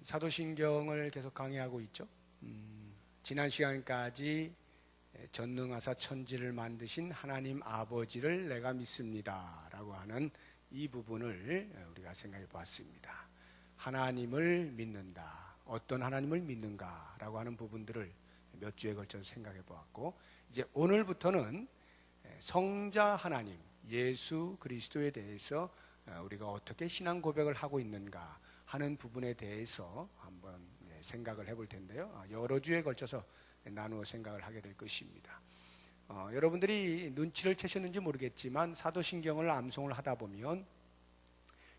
사도신경을 계속 강의하고 있죠. 지난 시간까지 전능하사 천지를 만드신 하나님 아버지를 내가 믿습니다 라고 하는 이 부분을 우리가 생각해 보았습니다. 하나님을 믿는다, 어떤 하나님을 믿는가 라고 하는 부분들을 몇 주에 걸쳐서 생각해 보았고, 이제 오늘부터는 성자 하나님 예수 그리스도에 대해서 우리가 어떻게 신앙 고백을 하고 있는가 하는 부분에 대해서 한번 생각을 해볼 텐데요. 여러 주에 걸쳐서 나누어 생각을 하게 될 것입니다. 여러분들이 눈치를 채셨는지 모르겠지만 사도신경을 암송을 하다 보면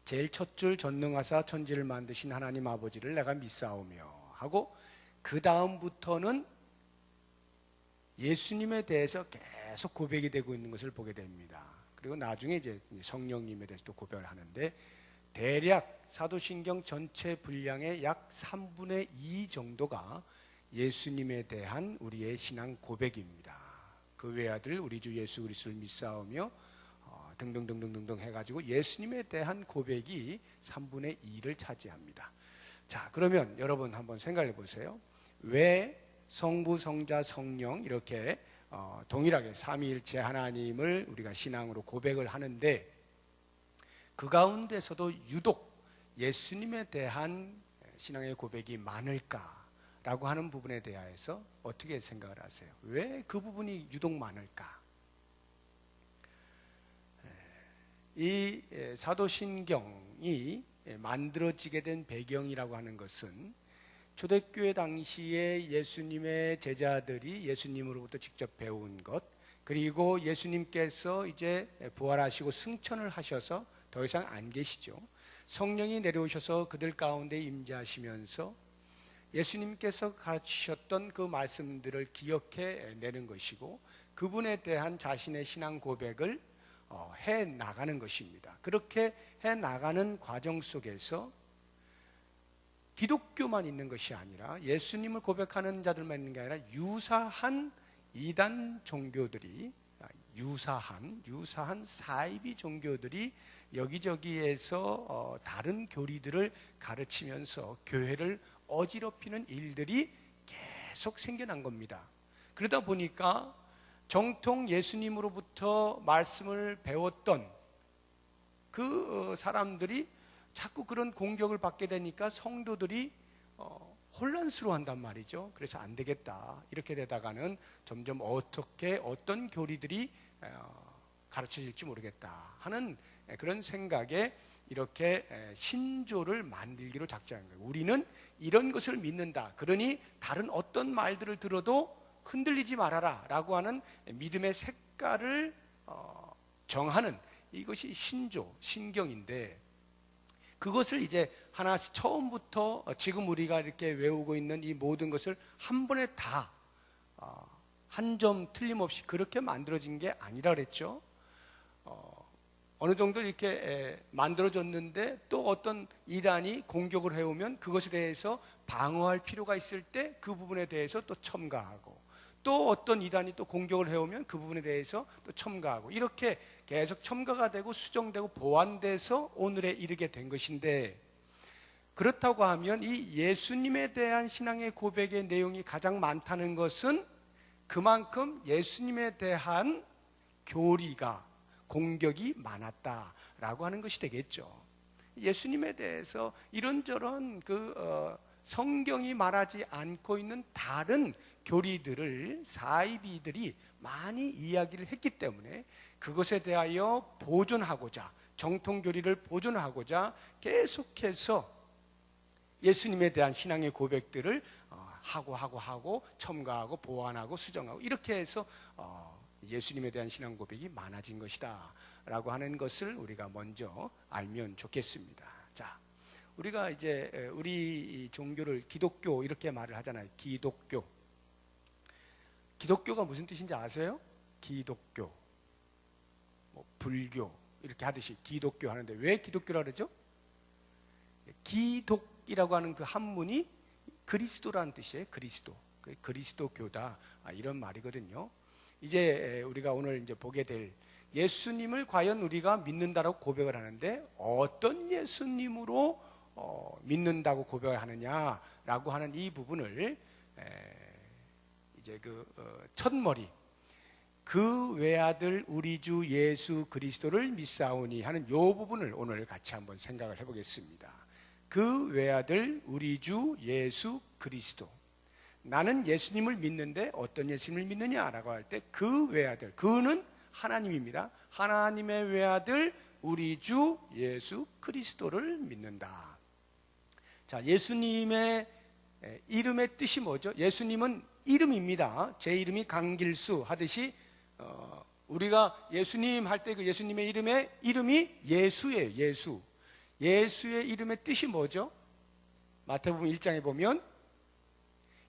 제일 첫 줄 전능하사 천지를 만드신 하나님 아버지를 내가 믿사오며 하고, 그 다음부터는 예수님에 대해서 계속 고백이 되고 있는 것을 보게 됩니다. 그리고 나중에 이제 성령님에 대해서 또 고백을 하는데, 대략 사도신경 전체 분량의 약 3분의 2 정도가 예수님에 대한 우리의 신앙 고백입니다. 그 외아들 우리 주 예수 그리스도를 믿사오며 등등등등등등 해가지고 예수님에 대한 고백이 3분의 2를 차지합니다. 자, 그러면 여러분 한번 생각해 보세요. 왜 성부, 성자, 성령 이렇게 동일하게 삼위일체 하나님을 우리가 신앙으로 고백을 하는데, 그 가운데서도 유독 예수님에 대한 신앙의 고백이 많을까라고 하는 부분에 대해서 어떻게 생각을 하세요? 왜 그 부분이 유독 많을까? 이 사도신경이 만들어지게 된 배경이라고 하는 것은 초대교회 당시에 예수님의 제자들이 예수님으로부터 직접 배운 것, 그리고 예수님께서 이제 부활하시고 승천을 하셔서 더 이상 안 계시죠. 성령이 내려오셔서 그들 가운데 임재하시면서 예수님께서 가르치셨던 그 말씀들을 기억해 내는 것이고, 그분에 대한 자신의 신앙 고백을 해 나가는 것입니다. 그렇게 해 나가는 과정 속에서 기독교만 있는 것이 아니라, 예수님을 고백하는 자들만 있는 게 아니라 유사한 이단 종교들이, 유사한 사이비 종교들이 여기저기에서 다른 교리들을 가르치면서 교회를 어지럽히는 일들이 계속 생겨난 겁니다. 그러다 보니까 정통 예수님으로부터 말씀을 배웠던 그 사람들이 자꾸 그런 공격을 받게 되니까 성도들이 혼란스러워한단 말이죠. 그래서 안 되겠다, 이렇게 되다가는 점점 어떤 교리들이 가르쳐질지 모르겠다 하는 그런 생각에 이렇게 신조를 만들기로 작정한 거예요. 우리는 이런 것을 믿는다, 그러니 다른 어떤 말들을 들어도 흔들리지 말아라 라고 하는 믿음의 색깔을 정하는, 이것이 신경인데, 그것을 이제 하나씩 처음부터 지금 우리가 이렇게 외우고 있는 이 모든 것을 한 번에 다 한 점 틀림없이 그렇게 만들어진 게 아니라 그랬죠. 어느 정도 이렇게 만들어졌는데, 또 어떤 이단이 공격을 해오면 그것에 대해서 방어할 필요가 있을 때 그 부분에 대해서 또 첨가하고, 또 어떤 이단이 또 공격을 해오면 그 부분에 대해서 또 첨가하고, 이렇게 계속 첨가가 되고 수정되고 보완돼서 오늘에 이르게 된 것인데, 그렇다고 하면 이 예수님에 대한 신앙의 고백의 내용이 가장 많다는 것은 그만큼 예수님에 대한 교리가, 공격이 많았다라고 하는 것이 되겠죠. 예수님에 대해서 이런저런 성경이 말하지 않고 있는 다른 교리들을 사이비들이 많이 이야기를 했기 때문에, 그것에 대하여 보존하고자, 정통 교리를 보존하고자 계속해서 예수님에 대한 신앙의 고백들을 하고 첨가하고 보완하고 수정하고, 이렇게 해서 예수님에 대한 신앙 고백이 많아진 것이다 라고 하는 것을 우리가 먼저 알면 좋겠습니다. 자, 우리가 이제 우리 종교를 기독교 이렇게 말을 하잖아요. 기독교가 무슨 뜻인지 아세요? 기독교, 불교 이렇게 하듯이 기독교 하는데, 왜 기독교라 그러죠? 기독이라고 하는 그 한문이 그리스도라는 뜻이에요. 그리스도교다, 이런 말이거든요. 이제 우리가 오늘 이제 보게 될 예수님을 과연 우리가 믿는다라고 고백을 하는데, 어떤 예수님으로 믿는다고 고백하느냐라고 하는 이 부분을 이제 첫머리 그 외아들 우리 주 예수 그리스도를 믿사오니 하는 이 부분을 오늘 같이 한번 생각을 해보겠습니다. 그 외아들 우리 주 예수 그리스도. 나는 예수님을 믿는데 어떤 예수님을 믿느냐라고 할 때 그 외아들, 그는 하나님입니다. 하나님의 외아들 우리 주 예수 그리스도를 믿는다. 자, 예수님의 이름의 뜻이 뭐죠? 예수님은 이름입니다. 제 이름이 강길수 하듯이 우리가 예수님 할 때 그 예수님의 이름이 예수예요. 예수. 예수의 이름의 뜻이 뭐죠? 마태복음 1장에 보면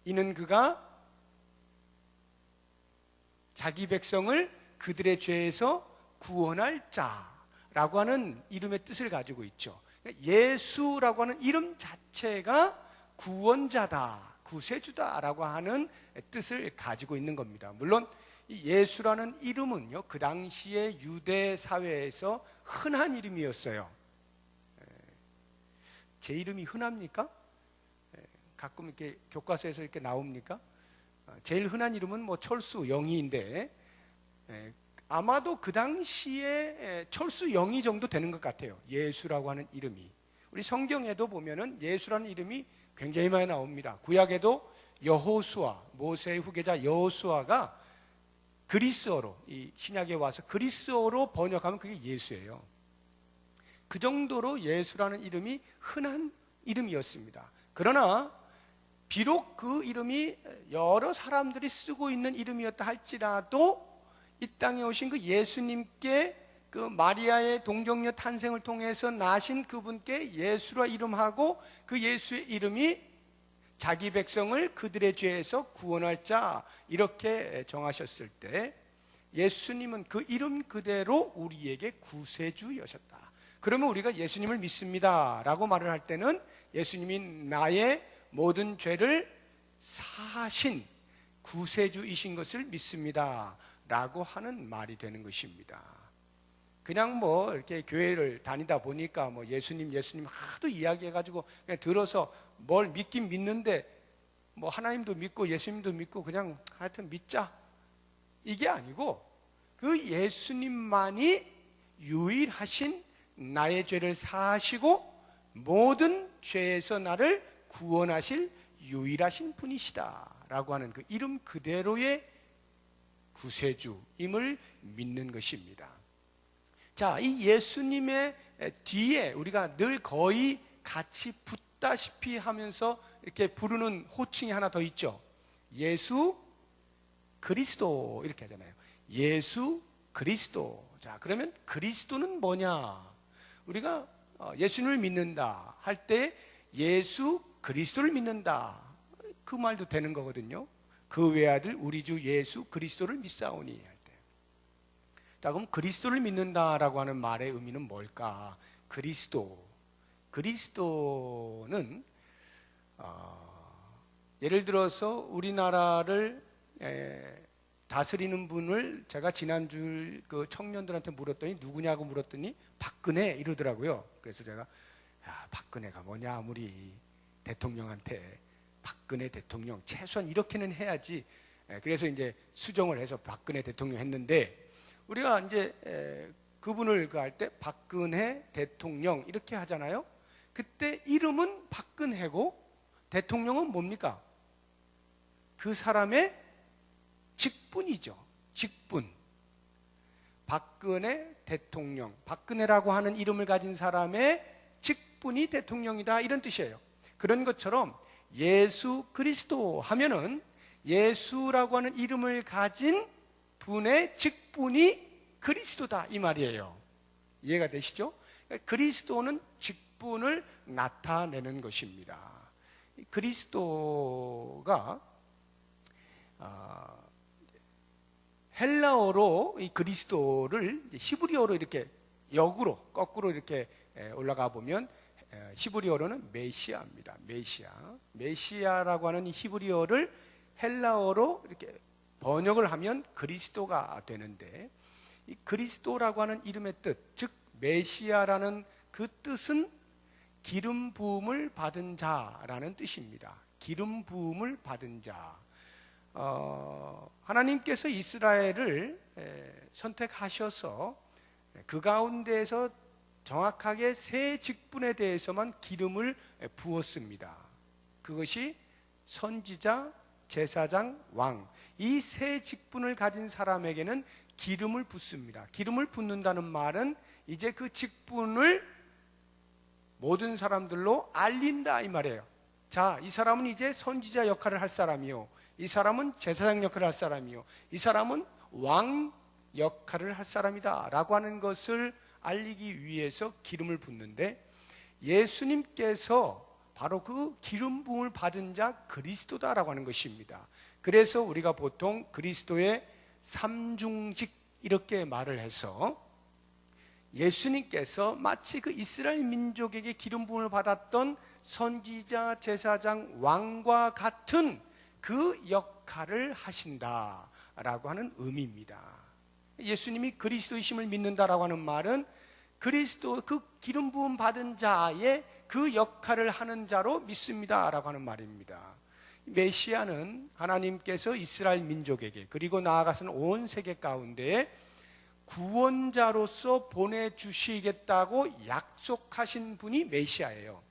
이는 그가 자기 백성을 그들의 죄에서 구원할 자라고 하는 이름의 뜻을 가지고 있죠. 예수라고 하는 이름 자체가 구원자다, 구세주다라고 하는 뜻을 가지고 있는 겁니다. 물론 이 예수라는 이름은요, 그 당시에 유대 사회에서 흔한 이름이었어요. 제 이름이 흔합니까? 가끔 이렇게 교과서에서 이렇게 나옵니까? 제일 흔한 이름은 뭐 철수 영희인데 아마도 그 당시에 철수 영희 정도 되는 것 같아요. 예수라고 하는 이름이. 우리 성경에도 보면은 예수라는 이름이 굉장히 많이 나옵니다. 구약에도 여호수아, 모세의 후계자 여호수아가 그리스어로, 이 신약에 와서 그리스어로 번역하면 그게 예수예요. 그 정도로 예수라는 이름이 흔한 이름이었습니다. 그러나 비록 그 이름이 여러 사람들이 쓰고 있는 이름이었다 할지라도 이 땅에 오신 그 예수님께 그 마리아의 동정녀 탄생을 통해서 나신 그분께 예수라 이름하고 그 예수의 이름이 자기 백성을 그들의 죄에서 구원할 자 이렇게 정하셨을 때 예수님은 그 이름 그대로 우리에게 구세주여셨다. 그러면 우리가 예수님을 믿습니다 라고 말을 할 때는 예수님이 나의 모든 죄를 사하신 구세주이신 것을 믿습니다 라고 하는 말이 되는 것입니다. 그냥 뭐 이렇게 교회를 다니다 보니까 뭐 예수님 하도 이야기해가지고 그냥 들어서 뭘 믿긴 믿는데 뭐 하나님도 믿고 예수님도 믿고 그냥 하여튼 믿자 이게 아니고 그 예수님만이 유일하신 나의 죄를 사하시고 모든 죄에서 나를 구원하실 유일하신 분이시다 라고 하는 그 이름 그대로의 구세주임을 믿는 것입니다. 자, 이 예수님의 뒤에 우리가 늘 거의 같이 붙다시피 하면서 이렇게 부르는 호칭이 하나 더 있죠. 예수 그리스도 이렇게 하잖아요. 예수 그리스도. 자, 그러면 그리스도는 뭐냐? 우리가 예수님을 믿는다 할 때 예수 그리스도를 믿는다 그 말도 되는 거거든요. 그 외아들 우리 주 예수 그리스도를 믿사오니 할 때. 자, 그럼 그리스도를 믿는다라고 하는 말의 의미는 뭘까? 그리스도는 예를 들어서 우리나라를 다스리는 분을 제가 지난주 그 청년들한테 물었더니 누구냐고 물었더니 박근혜 이러더라고요. 그래서 제가 박근혜가 뭐냐, 아무리 대통령한테 박근혜 대통령 최소한 이렇게는 해야지. 그래서 이제 수정을 해서 박근혜 대통령 했는데 우리가 이제 그분을 할 때 박근혜 대통령 이렇게 하잖아요. 그때 이름은 박근혜고 대통령은 뭡니까? 그 사람의 직분이죠. 직분. 박근혜 대통령. 박근혜라고 하는 이름을 가진 사람의 직분이 대통령이다 이런 뜻이에요. 그런 것처럼 예수 그리스도 하면은 예수라고 하는 이름을 가진 분의 직분이 그리스도다 이 말이에요. 이해가 되시죠? 그리스도는 직분을 나타내는 것입니다. 그리스도가 헬라어로 이 그리스도를 히브리어로 이렇게 역으로 거꾸로 이렇게 올라가 보면 히브리어로는 메시아입니다. 메시아라고 하는 이 히브리어를 헬라어로 이렇게 번역을 하면 그리스도가 되는데 이 그리스도라고 하는 이름의 뜻, 즉 메시아라는 그 뜻은 기름 부음을 받은 자라는 뜻입니다. 기름 부음을 받은 자. 하나님께서 이스라엘을 선택하셔서 그 가운데에서 정확하게 세 직분에 대해서만 기름을 부었습니다. 그것이 선지자, 제사장, 왕, 이 세 직분을 가진 사람에게는 기름을 붓습니다. 기름을 붓는다는 말은 이제 그 직분을 모든 사람들로 알린다 이 말이에요. 자, 이 사람은 이제 선지자 역할을 할 사람이요, 이 사람은 제사장 역할을 할 사람이요, 이 사람은 왕 역할을 할 사람이다 라고 하는 것을 알리기 위해서 기름을 붓는데, 예수님께서 바로 그 기름 부음을 받은 자 그리스도다라고 하는 것입니다. 그래서 우리가 보통 그리스도의 삼중직 이렇게 말을 해서 예수님께서 마치 그 이스라엘 민족에게 기름 부음을 받았던 선지자, 제사장, 왕과 같은 그 역할을 하신다라고 하는 의미입니다. 예수님이 그리스도이심을 믿는다라고 하는 말은 그리스도 그 기름 부음 받은 자의 그 역할을 하는 자로 믿습니다라고 하는 말입니다. 메시아는 하나님께서 이스라엘 민족에게 그리고 나아가서는 온 세계 가운데에 구원자로서 보내주시겠다고 약속하신 분이 메시아예요.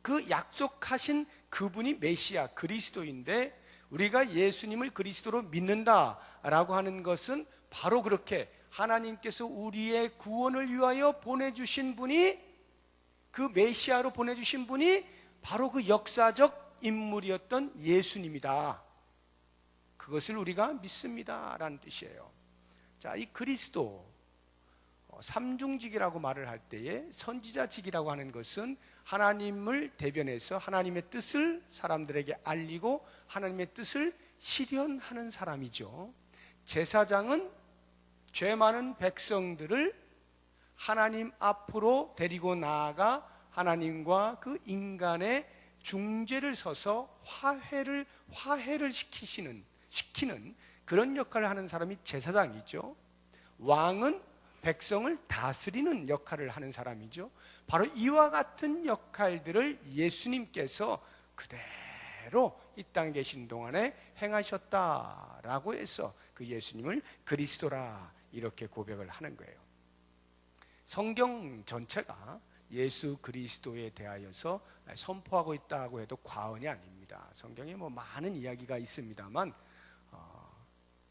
그 약속하신 그분이 메시아 그리스도인데, 우리가 예수님을 그리스도로 믿는다라고 하는 것은 바로 그렇게 하나님께서 우리의 구원을 위하여 보내주신 분이, 그 메시아로 보내주신 분이 바로 그 역사적 인물이었던 예수님이다. 그것을 우리가 믿습니다라는 뜻이에요. 자, 이 그리스도 삼중직이라고 말을 할 때에 선지자직이라고 하는 것은 하나님을 대변해서 하나님의 뜻을 사람들에게 알리고 하나님의 뜻을 실현하는 사람이죠. 제사장은 죄 많은 백성들을 하나님 앞으로 데리고 나아가 하나님과 그 인간의 중재를 서서 화해를 시키는 그런 역할을 하는 사람이 제사장이죠. 왕은 백성을 다스리는 역할을 하는 사람이죠. 바로 이와 같은 역할들을 예수님께서 그대로 이 땅에 계신 동안에 행하셨다라고 해서 그 예수님을 그리스도라 이렇게 고백을 하는 거예요. 성경 전체가 예수 그리스도에 대하여서 선포하고 있다고 해도 과언이 아닙니다. 성경에 많은 이야기가 있습니다만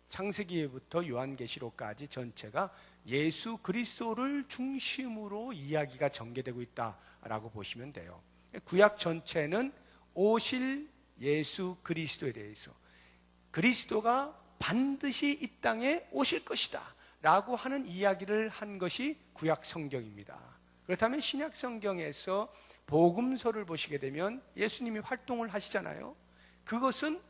창세기부터 요한계시록까지 전체가 예수 그리스도를 중심으로 이야기가 전개되고 있다라고 보시면 돼요. 구약 전체는 오실 예수 그리스도에 대해서, 그리스도가 반드시 이 땅에 오실 것이다 라고 하는 이야기를 한 것이 구약 성경입니다. 그렇다면 신약 성경에서 복음서를 보시게 되면 예수님이 활동을 하시잖아요. 그것은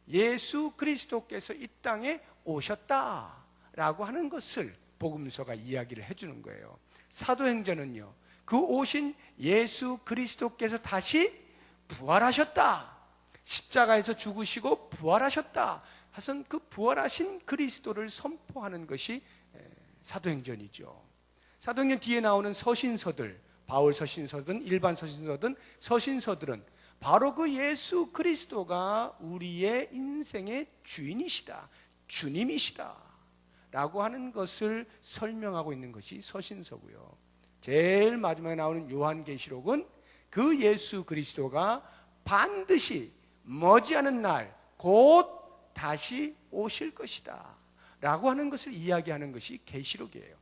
예수 그리스도께서 이 땅에 오셨다라고 하는 것을 복음서가 이야기를 해주는 거예요. 사도행전은요, 그 오신 예수 그리스도께서 다시 부활하셨다, 십자가에서 죽으시고 부활하셨다 하선 그 부활하신 그리스도를 선포하는 것이 사도행전이죠. 사도행전 뒤에 나오는 서신서들, 바울 서신서든 일반 서신서들은 바로 그 예수 그리스도가 우리의 인생의 주인이시다, 주님이시다 라고 하는 것을 설명하고 있는 것이 서신서고요. 제일 마지막에 나오는 요한계시록은 그 예수 그리스도가 반드시 머지않은 날 곧 다시 오실 것이다 라고 하는 것을 이야기하는 것이 계시록이에요.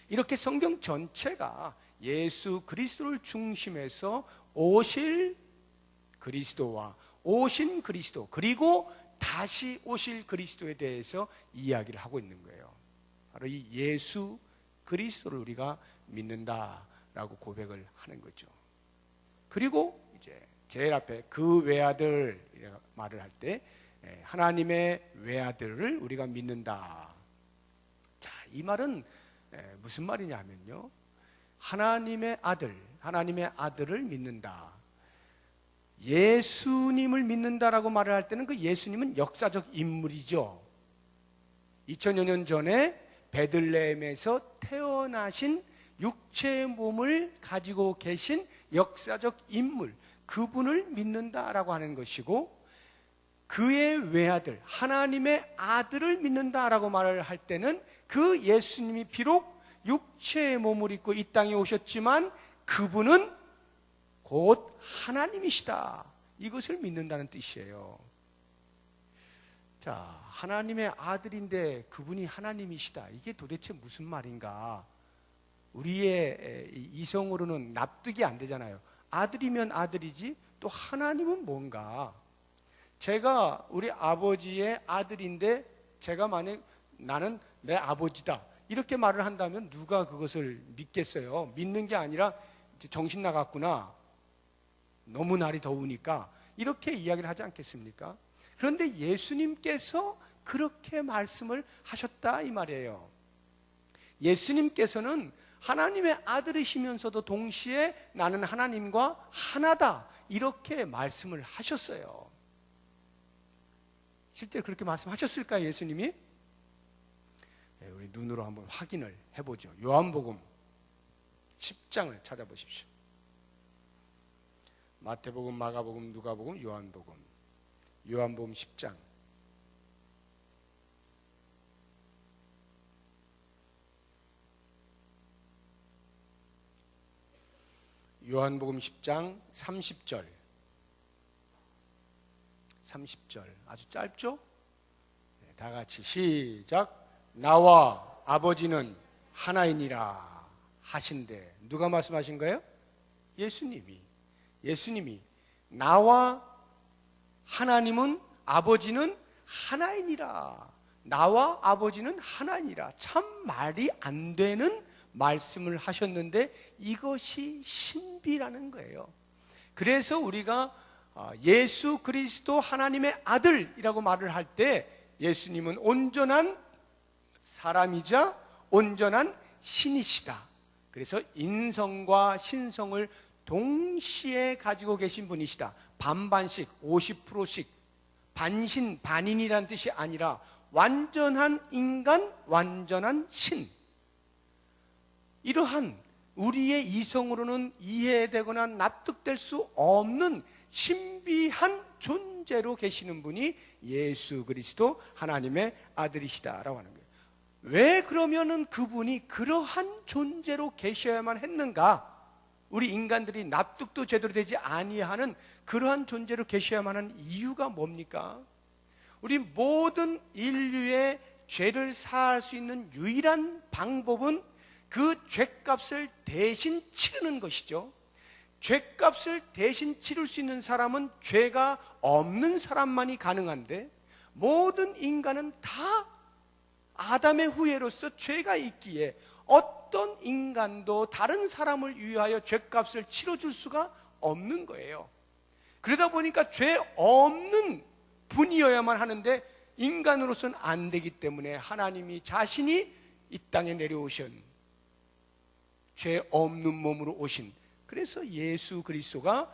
이렇게 성경 전체가 예수 그리스도를 중심해서 오실 그리스도와 오신 그리스도 그리고 다시 오실 그리스도에 대해서 이야기를 하고 있는 거예요. 바로 이 예수 그리스도를 우리가 믿는다라고 고백을 하는 거죠. 그리고 이제 제일 앞에 그 외아들 말을 할 때 하나님의 외아들을 우리가 믿는다. 자, 이 말은 무슨 말이냐면요, 하나님의 아들을 믿는다. 예수님을 믿는다라고 말을 할 때는 그 예수님은 역사적 인물이죠. 2000여 년 전에 베들레헴에서 태어나신 육체의 몸을 가지고 계신 역사적 인물, 그분을 믿는다라고 하는 것이고, 그의 외아들, 하나님의 아들을 믿는다라고 말을 할 때는 그 예수님이 비록 육체의 몸을 입고 이 땅에 오셨지만 그분은 곧 하나님이시다, 이것을 믿는다는 뜻이에요. 자, 하나님의 아들인데 그분이 하나님이시다, 이게 도대체 무슨 말인가? 우리의 이성으로는 납득이 안 되잖아요. 아들이면 아들이지 또 하나님은 뭔가? 제가 우리 아버지의 아들인데 제가 만약 나는 내 아버지다 이렇게 말을 한다면 누가 그것을 믿겠어요? 믿는 게 아니라 정신 나갔구나, 너무 날이 더우니까, 이렇게 이야기를 하지 않겠습니까? 그런데 예수님께서 그렇게 말씀을 하셨다 이 말이에요. 예수님께서는 하나님의 아들이시면서도 동시에 나는 하나님과 하나다, 이렇게 말씀을 하셨어요. 실제 그렇게 말씀하셨을까요, 예수님이? 우리 눈으로 한번 확인을 해보죠. 요한복음 10장을 찾아보십시오. 마태복음, 마가복음, 누가복음, 요한복음. 요한복음 10장. 요한복음 10장 30절. 30절. 아주 짧죠? 다 같이 시작. 나와 아버지는 하나이니라 하신대. 누가 말씀하신 거예요? 예수님이 나와 하나님은, 아버지는 하나이니라, 나와 아버지는 하나이니라. 참 말이 안 되는 말씀을 하셨는데 이것이 신비라는 거예요. 그래서 우리가 예수 그리스도 하나님의 아들이라고 말을 할 때 예수님은 온전한 사람이자 온전한 신이시다. 그래서 인성과 신성을 동시에 가지고 계신 분이시다. 반반씩, 50%씩, 반신 반인이라는 뜻이 아니라 완전한 인간, 완전한 신. 이러한 우리의 이성으로는 이해되거나 납득될 수 없는 신비한 존재로 계시는 분이 예수 그리스도 하나님의 아들이시다라고 하는 거예요. 왜 그러면은 그분이 그러한 존재로 계셔야만 했는가? 우리 인간들이 납득도 제대로 되지 아니하는 그러한 존재로 계셔야만 하는 이유가 뭡니까? 우리 모든 인류의 죄를 사할 수 있는 유일한 방법은 그 죄값을 대신 치르는 것이죠. 죄값을 대신 치를 수 있는 사람은 죄가 없는 사람만이 가능한데, 모든 인간은 다 아담의 후예로서 죄가 있기에 어떤 인간도 다른 사람을 위하여 죄값을 치러줄 수가 없는 거예요. 그러다 보니까 죄 없는 분이어야만 하는데 인간으로서는 안 되기 때문에 하나님이 자신이 이 땅에 내려오신, 죄 없는 몸으로 오신, 그래서 예수 그리스도가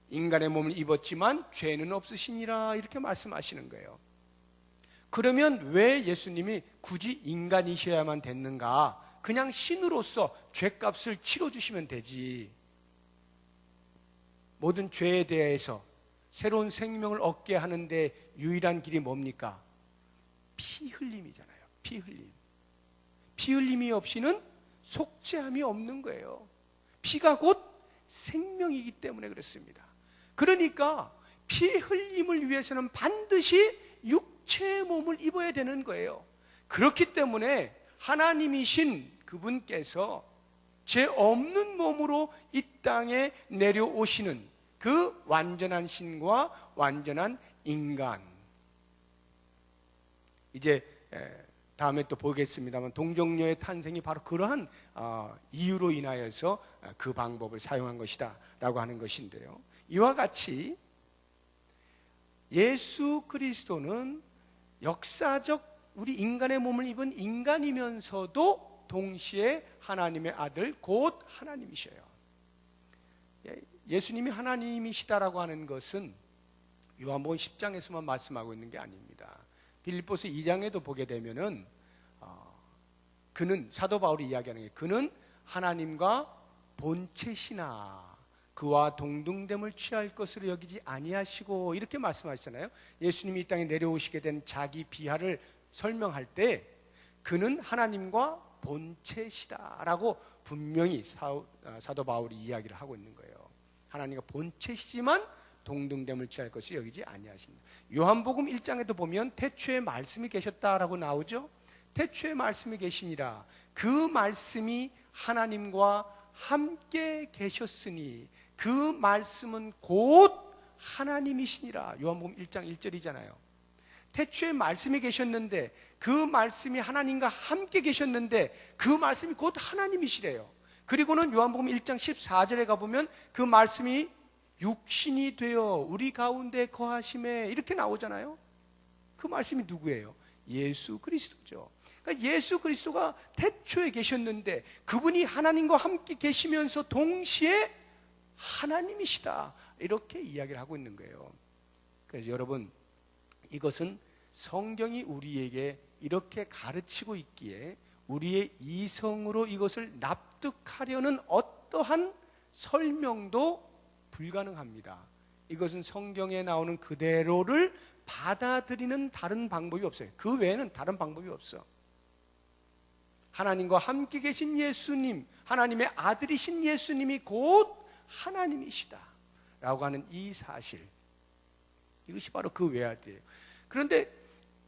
인간의 몸을 입었지만 죄는 없으시니라 이렇게 말씀하시는 거예요. 그러면 왜 예수님이 굳이 인간이셔야만 됐는가? 그냥 신으로서 죄값을 치러주시면 되지. 모든 죄에 대해서 새로운 생명을 얻게 하는데 유일한 길이 뭡니까? 피 흘림이잖아요. 피 흘림. 피 흘림이 없이는 속죄함이 없는 거예요. 피가 곧 생명이기 때문에 그렇습니다. 그러니까 피 흘림을 위해서는 반드시 육체의 몸을 입어야 되는 거예요. 그렇기 때문에 하나님이신 그분께서 죄 없는 몸으로 이 땅에 내려오시는 그 완전한 신과 완전한 인간. 이제 다음에 또 보겠습니다만 동정녀의 탄생이 바로 그러한 이유로 인하여서 그 방법을 사용한 것이다 라고 하는 것인데요, 이와 같이 예수 그리스도는 역사적 우리 인간의 몸을 입은 인간이면서도 동시에 하나님의 아들 곧 하나님이셔요. 예수님이 하나님이시다라고 하는 것은 요한복음 10장에서만 말씀하고 있는 게 아닙니다. 빌립보서 2장에도 보게 되면은 그는, 사도 바울이 이야기하는 게, 그는 하나님과 본체시나 그와 동등됨을 취할 것으로 여기지 아니하시고, 이렇게 말씀하시잖아요. 예수님이 이 땅에 내려오시게 된 자기 비하를 설명할 때 그는 하나님과 본체시다라고 분명히 사도 바울이 이야기를 하고 있는 거예요. 하나님과 본체시지만 동등됨을 취할 것이 여기지 아니하신다. 요한복음 1장에도 보면 태초에 말씀이 계셨다라고 나오죠. 태초에 말씀이 계시니라. 그 말씀이 하나님과 함께 계셨으니 그 말씀은 곧 하나님이시니라. 요한복음 1장 1절이잖아요. 태초에 말씀이 계셨는데 그 말씀이 하나님과 함께 계셨는데 그 말씀이 곧 하나님이시래요. 그리고는 요한복음 1장 14절에 가보면 그 말씀이 육신이 되어 우리 가운데 거하심에, 이렇게 나오잖아요. 그 말씀이 누구예요? 예수 그리스도죠. 그러니까 예수 그리스도가 태초에 계셨는데 그분이 하나님과 함께 계시면서 동시에 하나님이시다, 이렇게 이야기를 하고 있는 거예요. 그래서 여러분, 이것은 성경이 우리에게 이렇게 가르치고 있기에 우리의 이성으로 이것을 납득하려는 어떠한 설명도 불가능합니다. 이것은 성경에 나오는 그대로를 받아들이는 다른 방법이 없어요. 그 외에는 다른 방법이 없어. 하나님과 함께 계신 예수님, 하나님의 아들이신 예수님이 곧 하나님이시다 라고 하는 이 사실, 이것이 바로 그 외아들이에요. 그런데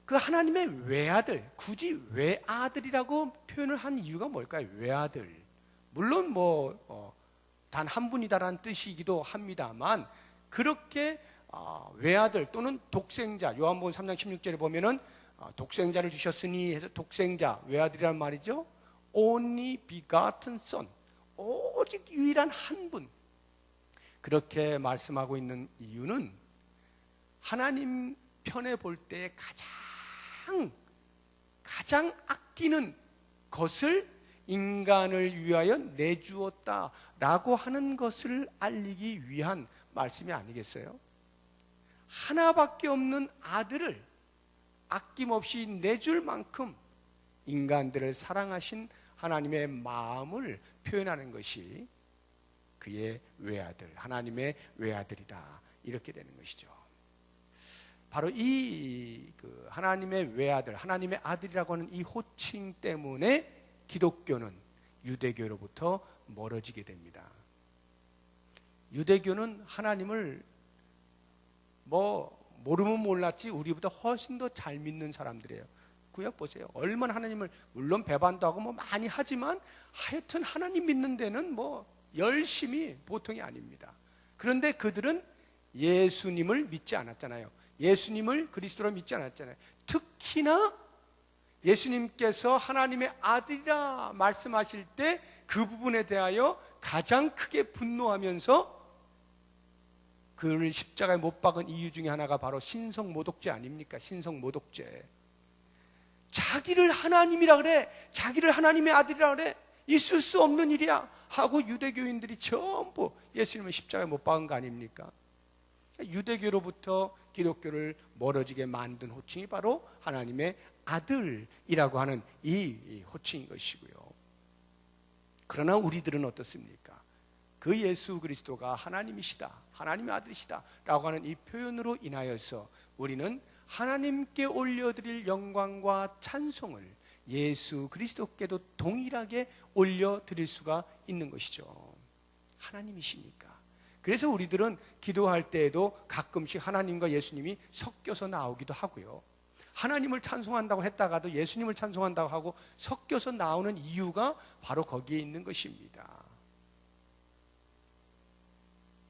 그 하나님의 외아들, 굳이 외아들이라고 표현을 한 이유가 뭘까요? 외아들, 물론 단 한 분이다라는 뜻이기도 합니다만, 그렇게 외아들 또는 독생자, 요한복음 3장 16절에 보면은 독생자를 주셨으니 해서 독생자, 외아들이란 말이죠. Only begotten son, 오직 유일한 한 분, 그렇게 말씀하고 있는 이유는 하나님 편에 볼 때 가장 아끼는 것을 인간을 위하여 내주었다라고 하는 것을 알리기 위한 말씀이 아니겠어요? 하나밖에 없는 아들을 아낌없이 내줄 만큼 인간들을 사랑하신 하나님의 마음을 표현하는 것이 그의 외아들, 하나님의 외아들이다, 이렇게 되는 것이죠. 바로 이 하나님의 외아들, 하나님의 아들이라고 하는 이 호칭 때문에 기독교는 유대교로부터 멀어지게 됩니다. 유대교는 하나님을 모르면 몰랐지 우리보다 훨씬 더 잘 믿는 사람들이에요. 구약 보세요. 얼마나 하나님을, 물론 배반도 하고 많이 하지만 하여튼 하나님 믿는 데는 열심히 보통이 아닙니다. 그런데 그들은 예수님을 믿지 않았잖아요. 예수님을 그리스도로 믿지 않았잖아요. 특히나 예수님께서 하나님의 아들이라 말씀하실 때 그 부분에 대하여 가장 크게 분노하면서 그를 십자가에 못 박은 이유 중에 하나가 바로 신성모독죄 아닙니까? 신성모독죄. 자기를 하나님이라 그래, 자기를 하나님의 아들이라 그래, 있을 수 없는 일이야 하고 유대교인들이 전부 예수님을 십자가에 못 박은 거 아닙니까? 유대교로부터 기독교를 멀어지게 만든 호칭이 바로 하나님의 아들이라고 하는 이 호칭인 것이고요. 그러나 우리들은 어떻습니까? 그 예수 그리스도가 하나님이시다, 하나님의 아들이시다 라고 하는 이 표현으로 인하여서 우리는 하나님께 올려드릴 영광과 찬송을 예수 그리스도께도 동일하게 올려드릴 수가 있는 것이죠. 하나님이시니까. 그래서 우리들은 기도할 때에도 가끔씩 하나님과 예수님이 섞여서 나오기도 하고요. 하나님을 찬송한다고 했다가도 예수님을 찬송한다고 하고 섞여서 나오는 이유가 바로 거기에 있는 것입니다.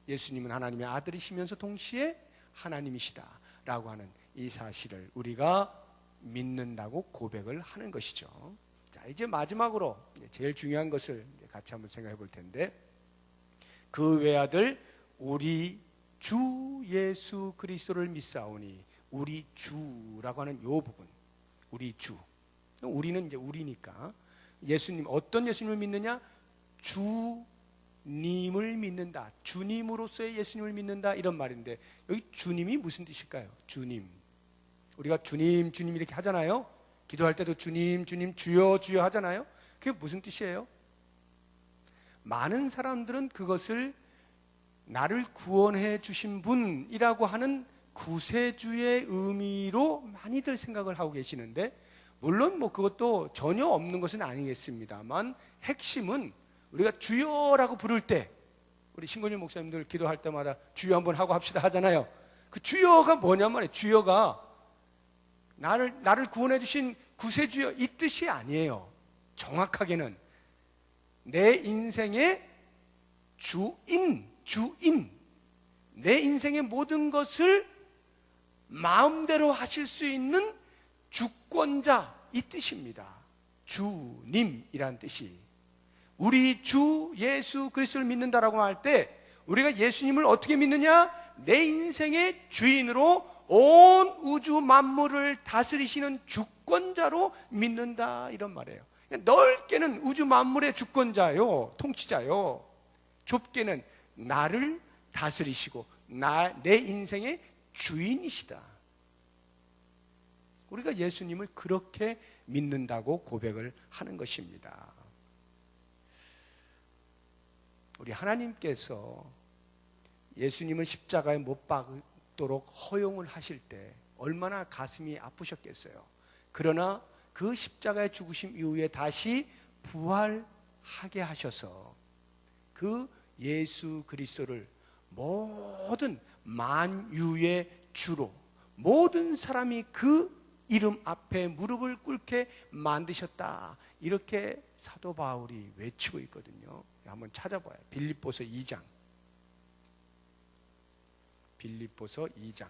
예수님은 하나님의 아들이시면서 동시에 하나님이시다라고 하는 이 사실을 우리가 믿는다고 고백을 하는 것이죠. 자, 이제 마지막으로 제일 중요한 것을 같이 한번 생각해 볼 텐데, 그 외아들 우리 주 예수 그리스도를 믿사오니, 우리 주라고 하는 이 부분, 우리 주, 우리는 이제 우리니까 예수님, 어떤 예수님을 믿느냐? 주님을 믿는다, 주님으로서의 예수님을 믿는다, 이런 말인데 여기 주님이 무슨 뜻일까요? 주님, 우리가 주님 주님 이렇게 하잖아요. 기도할 때도 주님 주님 주여 주여 하잖아요. 그게 무슨 뜻이에요? 많은 사람들은 그것을 나를 구원해 주신 분이라고 하는 구세주의 의미로 많이들 생각을 하고 계시는데, 물론 그것도 전혀 없는 것은 아니겠습니다만, 핵심은 우리가 주여라고 부를 때, 우리 신건일 목사님들 기도할 때마다 주여 한번 하고 합시다 하잖아요. 그 주여가 뭐냐 말이에요. 주여가 나를 구원해 주신 구세주여 이 뜻이 아니에요. 정확하게는 내 인생의 주인, 내 인생의 모든 것을 마음대로 하실 수 있는 주권자 이 뜻입니다. 주님이란 뜻이. 우리 주 예수 그리스도를 믿는다라고 할 때 우리가 예수님을 어떻게 믿느냐? 내 인생의 주인으로 온 우주 만물을 다스리시는 주권자로 믿는다, 이런 말이에요. 넓게는 우주 만물의 주권자요, 통치자요. 좁게는 나를 다스리시고 내 인생의 주인이시다. 우리가 예수님을 그렇게 믿는다고 고백을 하는 것입니다. 우리 하나님께서 예수님을 십자가에 못 박도록 허용을 하실 때 얼마나 가슴이 아프셨겠어요. 그러나 그 십자가의 죽으심 이후에 다시 부활하게 하셔서 그 예수 그리스도를 모든 만유의 주로, 모든 사람이 그 이름 앞에 무릎을 꿇게 만드셨다, 이렇게 사도 바울이 외치고 있거든요. 한번 찾아봐요. 빌립보서 2장. 빌립보서 2장.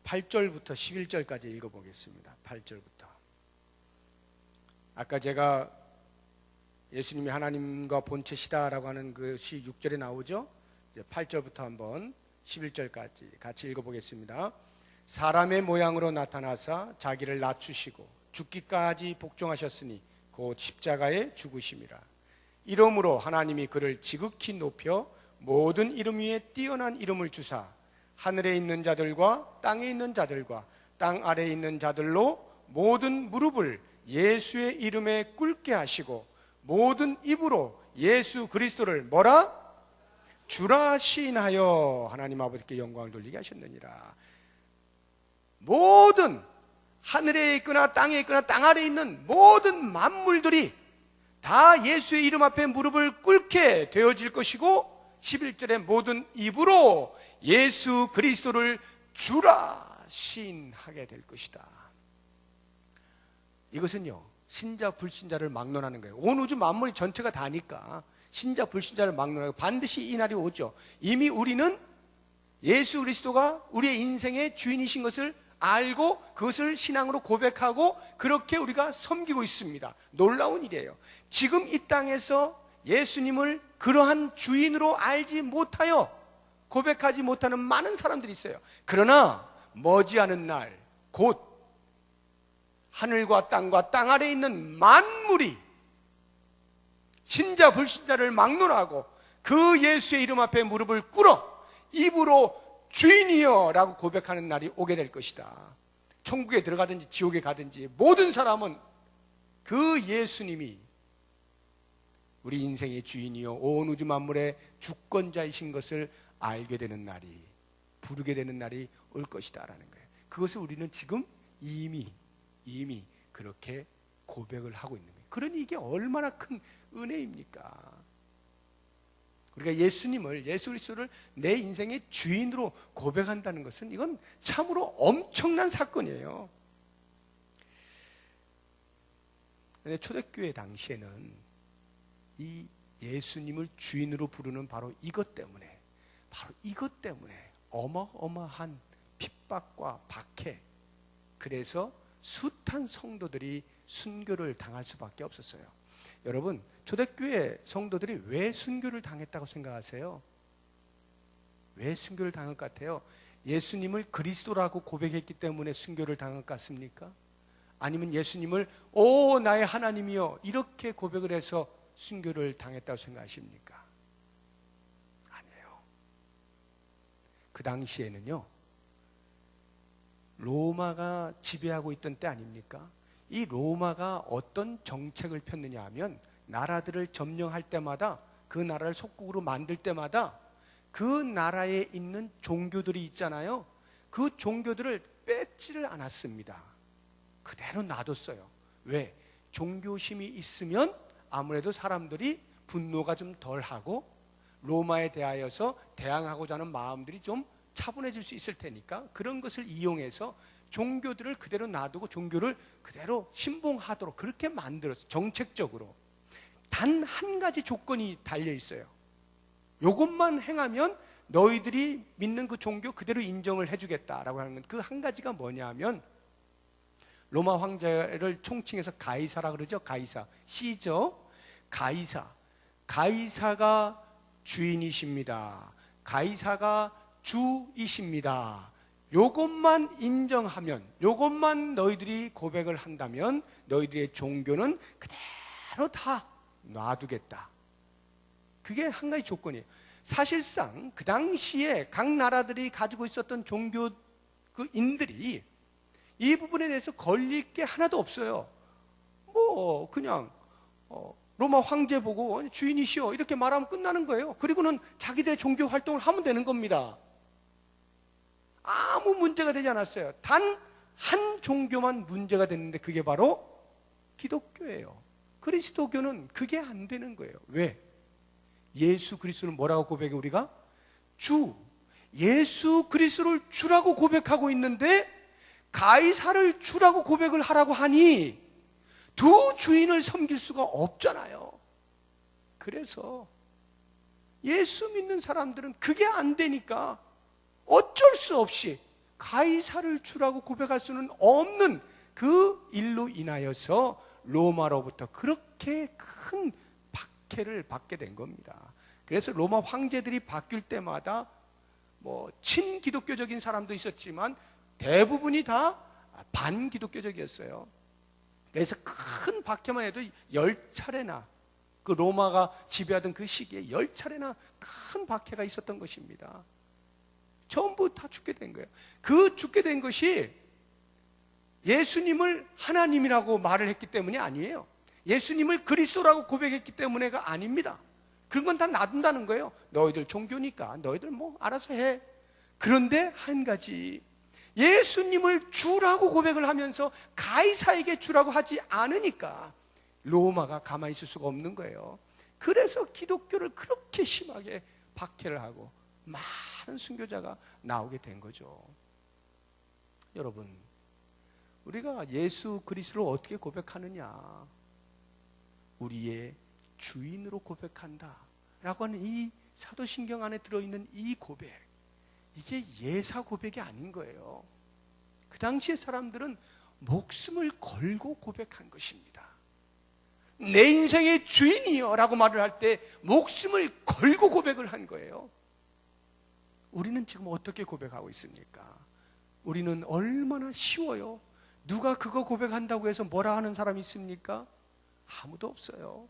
8절부터 11절까지 읽어보겠습니다. 8절부터. 아까 제가 예수님이 하나님과 본체시다라고 하는 것이 6절에 나오죠. 이제 8절부터 한번 11절까지 같이 읽어보겠습니다. 사람의 모양으로 나타나사 자기를 낮추시고 죽기까지 복종하셨으니 곧 십자가에 죽으심이라. 이러므로 하나님이 그를 지극히 높여 모든 이름 위에 뛰어난 이름을 주사 하늘에 있는 자들과 땅에 있는 자들과 땅 아래에 있는 자들로 모든 무릎을 예수의 이름에 꿇게 하시고 모든 입으로 예수 그리스도를 뭐라? 주라 시인하여 하나님 아버지께 영광을 돌리게 하셨느니라. 모든 하늘에 있거나 땅에 있거나 땅 아래에 있는 모든 만물들이 다 예수의 이름 앞에 무릎을 꿇게 되어질 것이고, 11절에 모든 입으로 예수 그리스도를 주라 시인하게 될 것이다. 이것은요, 신자 불신자를 막론하는 거예요. 온 우주 만물이 전체가 다니까 신자 불신자를 막론하고 반드시 이 날이 오죠. 이미 우리는 예수 그리스도가 우리의 인생의 주인이신 것을 알고 그것을 신앙으로 고백하고 그렇게 우리가 섬기고 있습니다. 놀라운 일이에요. 지금 이 땅에서 예수님을 그러한 주인으로 알지 못하여 고백하지 못하는 많은 사람들이 있어요. 그러나 머지않은 날 곧 하늘과 땅과 땅 아래에 있는 만물이 신자 불신자를 막론하고 그 예수의 이름 앞에 무릎을 꿇어 입으로 주인이여 라고 고백하는 날이 오게 될 것이다. 천국에 들어가든지 지옥에 가든지 모든 사람은 그 예수님이 우리 인생의 주인이요 온 우주 만물의 주권자이신 것을 알게 되는 날이, 부르게 되는 날이 올 것이다 라는 거예요. 그것을 우리는 지금 이미 그렇게 고백을 하고 있는 거예요. 그러니 이게 얼마나 큰 은혜입니까? 우리가 예수님을, 예수 그리스도를 내 인생의 주인으로 고백한다는 것은 이건 참으로 엄청난 사건이에요. 근데 초대교회 당시에는 이 예수님을 주인으로 부르는 바로 이것 때문에 어마어마한 핍박과 박해, 그래서 숱한 성도들이 순교를 당할 수밖에 없었어요. 여러분, 초대교회 성도들이 왜 순교를 당했다고 생각하세요? 왜 순교를 당할 것 같아요? 예수님을 그리스도라고 고백했기 때문에 순교를 당할 것 같습니까? 아니면 예수님을 오 나의 하나님이여 이렇게 고백을 해서 순교를 당했다고 생각하십니까? 아니에요. 그 당시에는요, 로마가 지배하고 있던 때 아닙니까? 이 로마가 어떤 정책을 폈느냐 하면 나라들을 점령할 때마다, 그 나라를 속국으로 만들 때마다 그 나라에 있는 종교들이 있잖아요. 그 종교들을 뺏지를 않았습니다. 그대로 놔뒀어요. 왜? 종교심이 있으면 아무래도 사람들이 분노가 좀 덜하고 로마에 대하여서 대항하고자 하는 마음들이 좀 차분해질 수 있을 테니까, 그런 것을 이용해서 종교들을 그대로 놔두고 종교를 그대로 신봉하도록 그렇게 만들었어요. 정책적으로. 단 한 가지 조건이 달려 있어요. 이것만 행하면 너희들이 믿는 그 종교 그대로 인정을 해주겠다라고 하는 건, 그 한 가지가 뭐냐 하면, 로마 황제를 총칭해서 가이사라 그러죠. 가이사, 시저, 가이사가 주인이십니다. 가이사가 주이십니다. 요것만 인정하면, 요것만 너희들이 고백을 한다면 너희들의 종교는 그대로 다 놔두겠다. 그게 한 가지 조건이에요. 사실상 그 당시에 각 나라들이 가지고 있었던 종교인들이 이 부분에 대해서 걸릴 게 하나도 없어요. 뭐 그냥 로마 황제 보고 주인이시여 이렇게 말하면 끝나는 거예요. 그리고는 자기들의 종교 활동을 하면 되는 겁니다. 아무 문제가 되지 않았어요. 단 한 종교만 문제가 됐는데, 그게 바로 기독교예요. 그리스도교는 그게 안 되는 거예요. 왜? 예수 그리스도를 뭐라고 고백해? 우리가 주, 예수 그리스도를 주라고 고백하고 있는데 가이사를 주라고 고백을 하라고 하니 두 주인을 섬길 수가 없잖아요. 그래서 예수 믿는 사람들은 그게 안 되니까 어쩔 수 없이 가이사를 주라고 고백할 수는 없는 그 일로 인하여서 로마로부터 그렇게 큰 박해를 받게 된 겁니다. 그래서 로마 황제들이 바뀔 때마다 뭐 친기독교적인 사람도 있었지만 대부분이 다 반기독교적이었어요. 그래서 큰 박해만 해도 10차례나, 그 로마가 지배하던 그 시기에 10차례나 큰 박해가 있었던 것입니다. 전부 다 죽게 된 거예요. 그 죽게 된 것이 예수님을 하나님이라고 말을 했기 때문이 아니에요. 예수님을 그리스도라고 고백했기 때문에가 아닙니다. 그런 건 다 놔둔다는 거예요. 너희들 종교니까 너희들 뭐 알아서 해. 그런데 한 가지, 예수님을 주라고 고백을 하면서 가이사에게 주라고 하지 않으니까 로마가 가만히 있을 수가 없는 거예요. 그래서 기독교를 그렇게 심하게 박해를 하고 많은 순교자가 나오게 된 거죠. 여러분, 우리가 예수 그리스도를 어떻게 고백하느냐? 우리의 주인으로 고백한다 라고 하는 이 사도신경 안에 들어있는 이 고백, 이게 예사 고백이 아닌 거예요. 그 당시의 사람들은 목숨을 걸고 고백한 것입니다. 내 인생의 주인이여 라고 말을 할 때 목숨을 걸고 고백을 한 거예요. 우리는 지금 어떻게 고백하고 있습니까? 우리는 얼마나 쉬워요. 누가 그거 고백한다고 해서 뭐라 하는 사람이 있습니까? 아무도 없어요.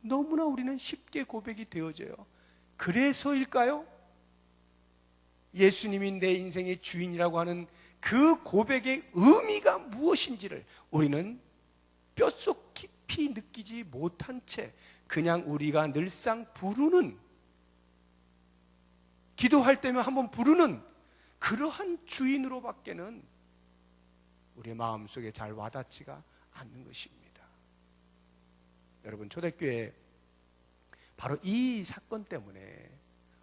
너무나 우리는 쉽게 고백이 되어져요. 그래서일까요? 예수님이 내 인생의 주인이라고 하는 그 고백의 의미가 무엇인지를 우리는 뼛속 깊이 느끼지 못한 채 그냥 우리가 늘상 부르는, 기도할 때면 한번 부르는 그러한 주인으로밖에는 우리의 마음속에 잘 와닿지가 않는 것입니다. 여러분, 초대교회 바로 이 사건 때문에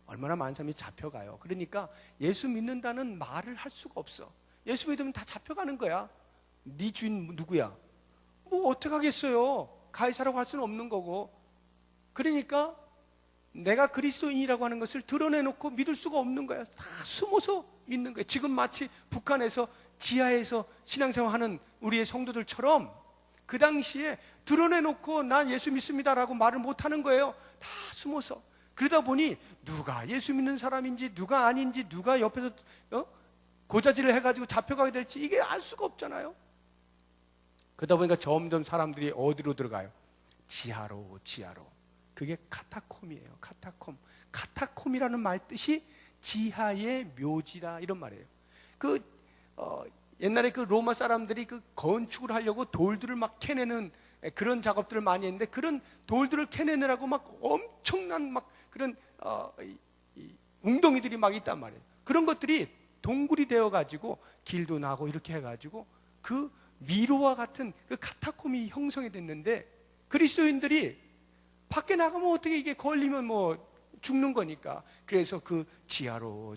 얼마나 많은 사람이 잡혀가요. 그러니까 예수 믿는다는 말을 할 수가 없어. 예수 믿으면 다 잡혀가는 거야. 네 주인 누구야? 뭐 어떡하겠어요. 가이사라고 할 수는 없는 거고. 그러니까 내가 그리스도인이라고 하는 것을 드러내놓고 믿을 수가 없는 거야. 다 숨어서 믿는 거야. 지금 마치 북한에서 지하에서 신앙생활하는 우리의 성도들처럼 그 당시에 드러내놓고 난 예수 믿습니다라고 말을 못하는 거예요. 다 숨어서. 그러다 보니 누가 예수 믿는 사람인지 누가 아닌지, 누가 옆에서 고자질을 해가지고 잡혀가게 될지 이게 알 수가 없잖아요. 그러다 보니까 점점 사람들이 어디로 들어가요? 지하로. 그게 카타콤이에요. 카타콤이라는 말 뜻이 지하의 묘지다 이런 말이에요. 그 옛날에 그 로마 사람들이 그 건축을 하려고 돌들을 막 캐내는 그런 작업들을 많이 했는데, 그런 돌들을 캐내느라고 막 엄청난 막 그런 이 웅덩이들이 막 있단 말이에요. 그런 것들이 동굴이 되어 가지고 길도 나고 이렇게 해 가지고 그 미로와 같은 그 카타콤이 형성이 됐는데, 그리스도인들이 밖에 나가면 어떻게 이게 걸리면 뭐 죽는 거니까, 그래서 그 지하로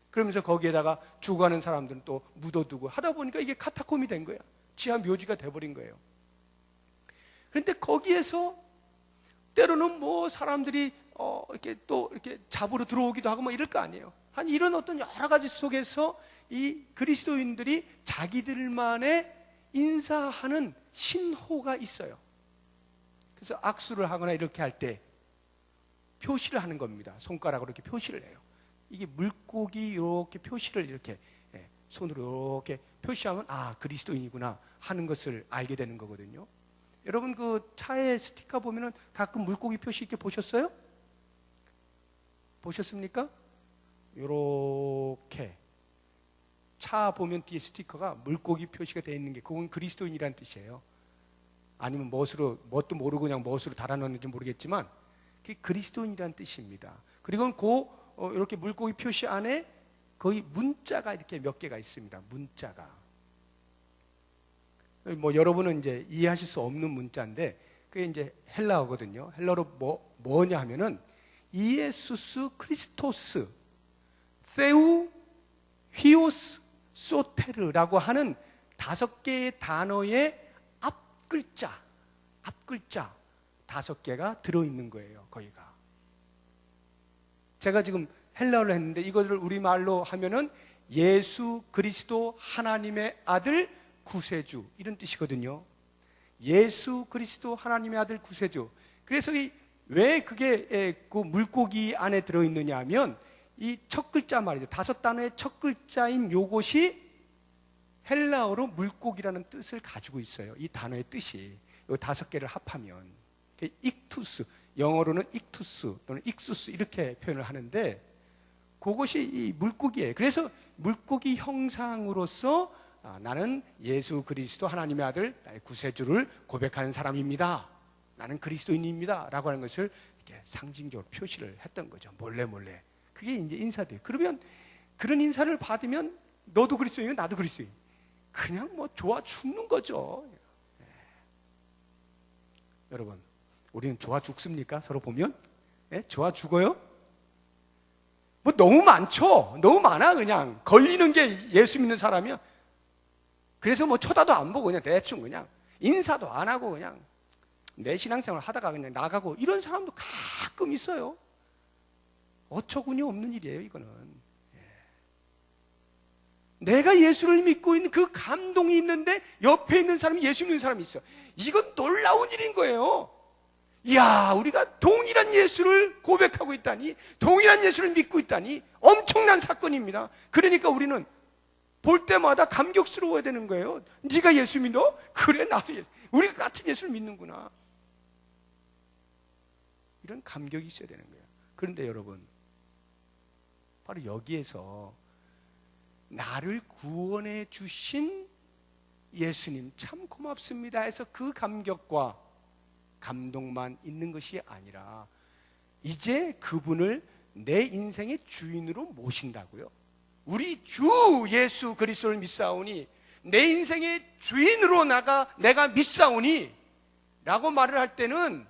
그러면서 거기에다가 죽어가는 사람들은 또 묻어두고 하다 보니까 이게 카타콤이 된 거야. 지하 묘지가 돼버린 거예요. 그런데 거기에서 때로는 뭐 사람들이 이렇게 또 이렇게 잡으러 들어오기도 하고 뭐 이럴 거 아니에요. 한 이런 어떤 여러 가지 속에서 이 그리스도인들이 자기들만의 인사하는 신호가 있어요. 그래서 악수를 하거나 이렇게 할 때 표시를 하는 겁니다. 손가락으로 이렇게 표시를 해요. 이게 물고기 이렇게 표시를 이렇게 손으로 이렇게 표시하면 아, 그리스도인이구나 하는 것을 알게 되는 거거든요. 여러분 그 차에 스티커 보면은 가끔 물고기 표시 이렇게 보셨어요? 보셨습니까? 요렇게 차 보면 뒤에 스티커가 물고기 표시가 되어 있는 게, 그건 그리스도인이라는 뜻이에요. 아니면 뭣으로, 뭣도 모르고 그냥 뭣으로 달아놨는지 모르겠지만 그게 그리스도인이라는 뜻입니다. 그리고 이렇게 물고기 표시 안에 거의 문자가 이렇게 몇 개가 있습니다. 문자가 뭐 여러분은 이제 이해하실 수 없는 문자인데 그게 이제 헬라어거든요. 헬라어로 뭐냐 하면은 이에수스 크리스토스 세우 휘오스 소테르라고 하는 5개의 단어의 앞글자 5개가 들어있는 거예요. 거기가. 제가 지금 헬라어를 했는데 이것을 우리말로 하면은 예수 그리스도 하나님의 아들 구세주, 이런 뜻이거든요. 예수 그리스도 하나님의 아들 구세주. 그래서 왜 그게 그 물고기 안에 들어있느냐 하면 이 첫 글자 말이죠. 5단어의 첫 글자인 요것이 헬라어로 물고기라는 뜻을 가지고 있어요. 이 단어의 뜻이 이 5개를 합하면 익투스, 영어로는 익투스 또는 익수스 이렇게 표현을 하는데 그것이 이 물고기예요. 그래서 물고기 형상으로서 나는 예수 그리스도 하나님의 아들 나의 구세주를 고백하는 사람입니다. 나는 그리스도인입니다 라고 하는 것을 이렇게 상징적으로 표시를 했던 거죠. 몰래 그게 이제 인사돼요. 그러면 그런 인사를 받으면 너도 그리스도인이고 나도 그리스도인, 그냥 뭐 좋아 죽는 거죠. 여러분 우리는 좋아 죽습니까? 서로 보면 좋아 죽어요? 뭐 너무 많죠. 너무 많아. 그냥 걸리는 게 예수 믿는 사람이야. 그래서 뭐 쳐다도 안 보고 그냥 대충 그냥 인사도 안 하고 그냥 내 신앙생활 하다가 그냥 나가고 이런 사람도 가끔 있어요. 어처구니 없는 일이에요. 이거는 내가 예수를 믿고 있는 그 감동이 있는데 옆에 있는 사람이 예수 믿는 사람이 있어. 이건 놀라운 일인 거예요. 이야, 우리가 동일한 예수를 고백하고 있다니, 동일한 예수를 믿고 있다니 엄청난 사건입니다. 그러니까 우리는 볼 때마다 감격스러워야 되는 거예요. 네가 예수 믿어? 그래, 나도 예수. 우리가 같은 예수를 믿는구나. 이런 감격이 있어야 되는 거예요. 그런데 여러분, 바로 여기에서 나를 구원해 주신 예수님 참 고맙습니다 해서 그 감격과 감동만 있는 것이 아니라 이제 그분을 내 인생의 주인으로 모신다고요. 우리 주 예수 그리스도를 믿사오니 내 인생의 주인으로 내가 믿사오니 라고 말을 할 때는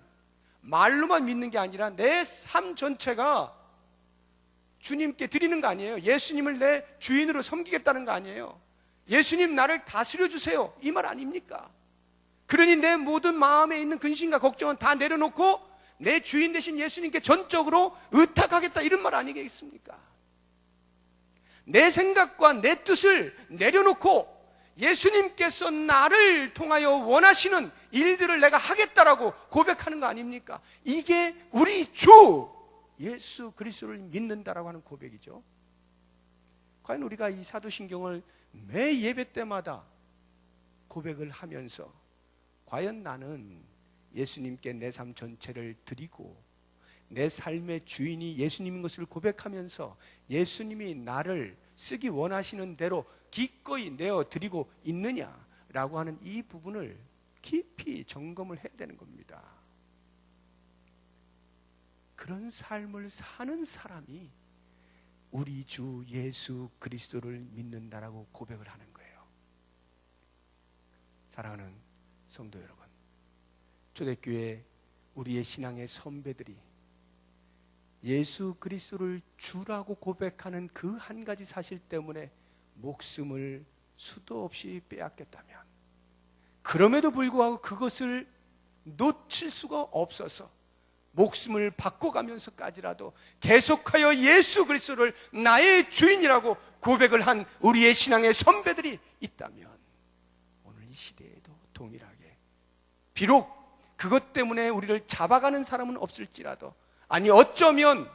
말로만 믿는 게 아니라 내 삶 전체가 주님께 드리는 거 아니에요. 예수님을 내 주인으로 섬기겠다는 거 아니에요. 예수님 나를 다스려 주세요, 이 말 아닙니까? 그러니 내 모든 마음에 있는 근심과 걱정은 다 내려놓고 내 주인 되신 예수님께 전적으로 의탁하겠다, 이런 말 아니겠습니까? 내 생각과 내 뜻을 내려놓고 예수님께서 나를 통하여 원하시는 일들을 내가 하겠다라고 고백하는 거 아닙니까? 이게 우리 주 예수 그리스도를 믿는다라고 하는 고백이죠. 과연 우리가 이 사도신경을 매 예배 때마다 고백을 하면서 과연 나는 예수님께 내 삶 전체를 드리고 내 삶의 주인이 예수님인 것을 고백하면서 예수님이 나를 쓰기 원하시는 대로 기꺼이 내어드리고 있느냐라고 하는 이 부분을 깊이 점검을 해야 되는 겁니다. 그런 삶을 사는 사람이 우리 주 예수 그리스도를 믿는다라고 고백을 하는 거예요. 사랑하는 성도 여러분, 초대교회 우리의 신앙의 선배들이 예수 그리스도를 주라고 고백하는 그 한 가지 사실 때문에 목숨을 수도 없이 빼앗겼다면, 그럼에도 불구하고 그것을 놓칠 수가 없어서 목숨을 바꿔가면서까지라도 계속하여 예수 그리스도를 나의 주인이라고 고백을 한 우리의 신앙의 선배들이 있다면, 오늘 이 시대에도 동일하게 비록 그것 때문에 우리를 잡아가는 사람은 없을지라도, 아니 어쩌면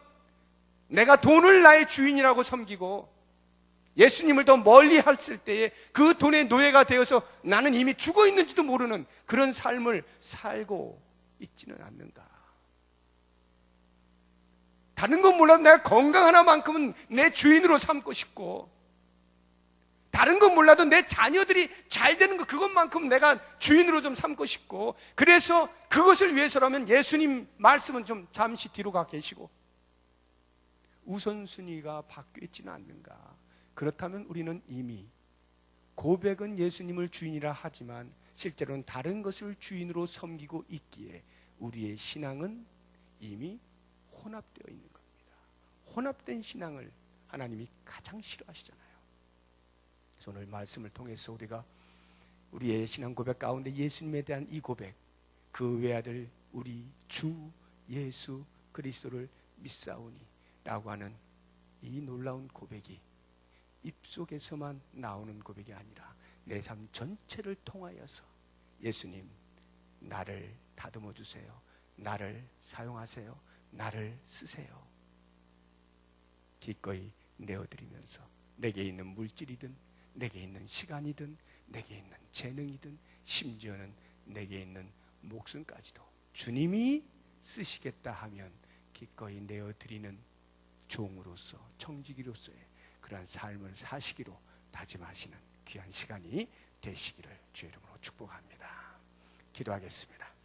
내가 돈을 나의 주인이라고 섬기고 예수님을 더 멀리 했을 때에 그 돈의 노예가 되어서 나는 이미 죽어 있는지도 모르는 그런 삶을 살고 있지는 않는가. 다른 건 몰라도 내가 건강 하나만큼은 내 주인으로 삼고 싶고, 다른 건 몰라도 내 자녀들이 잘 되는 것 그것만큼 내가 주인으로 좀 삼고 싶고, 그래서 그것을 위해서라면 예수님 말씀은 좀 잠시 뒤로 가 계시고 우선순위가 바뀌어 있지는 않는가. 그렇다면 우리는 이미 고백은 예수님을 주인이라 하지만 실제로는 다른 것을 주인으로 섬기고 있기에 우리의 신앙은 이미 혼합되어 있는 겁니다. 혼합된 신앙을 하나님이 가장 싫어하시잖아요. 그래서 오늘 말씀을 통해서 우리가 우리의 신앙 고백 가운데 예수님에 대한 이 고백, 그 외아들 우리 주 예수 그리스도를 믿사오니 라고 하는 이 놀라운 고백이 입속에서만 나오는 고백이 아니라 내 삶 전체를 통하여서 예수님 나를 다듬어 주세요, 나를 사용하세요, 나를 쓰세요, 기꺼이 내어드리면서 내게 있는 물질이든 내게 있는 시간이든 내게 있는 재능이든 심지어는 내게 있는 목숨까지도 주님이 쓰시겠다 하면 기꺼이 내어드리는 종으로서, 청지기로서의 그러한 삶을 사시기로 다짐하시는 귀한 시간이 되시기를 주의 이름으로 축복합니다. 기도하겠습니다.